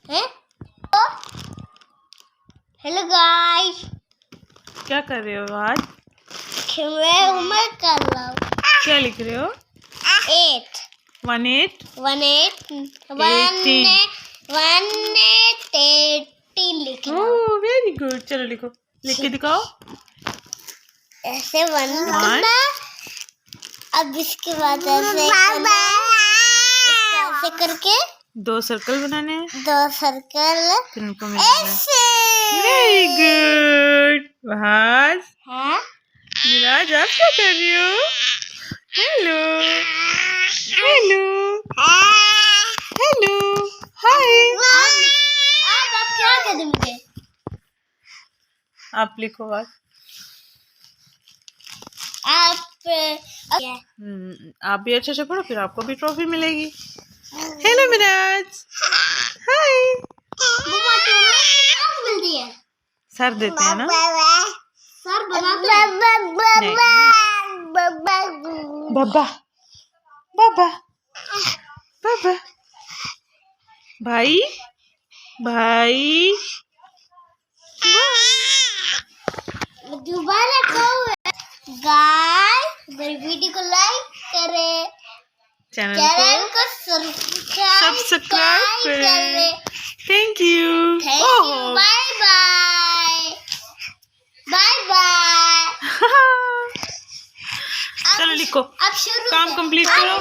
Hello guys, क्या कर रहे हो आज? मैं होमवर्क कर रहा हूँ। क्या लिख रहे हो? 8 18 लिख रहा हूँ। ओह वेरी गुड, चलो लिखो, लिख के दिखाओ। ऐसे 1 लिखना, अब इसके बाद ऐसे करना, ऐसे करके 2 सर्कल बनाने हैं, 2 सर्कल फिर उनको मिलाना है। ऐसे। Very good. वहाज, हाँ? मिराज आप क्या कर रही हो? Hello hello hello hi. आप क्या करेंगे? आप लिखो आज। आप भी अच्छे से पढ़ो, फिर आपको भी ट्रॉफी मिलेगी। हेलो मिराज, हाय। सर देते हैं ना? सर बनाते हैं। बाबा बाबा बाबा भाई भाई दोबारा कहो गाइस, मेरी वीडियो को लाइक करें, चैनल को सब्सक्राइब करें। Thank you. Bye bye bye bye. चलो लिखो, अब शुरू काम कंप्लीट करो।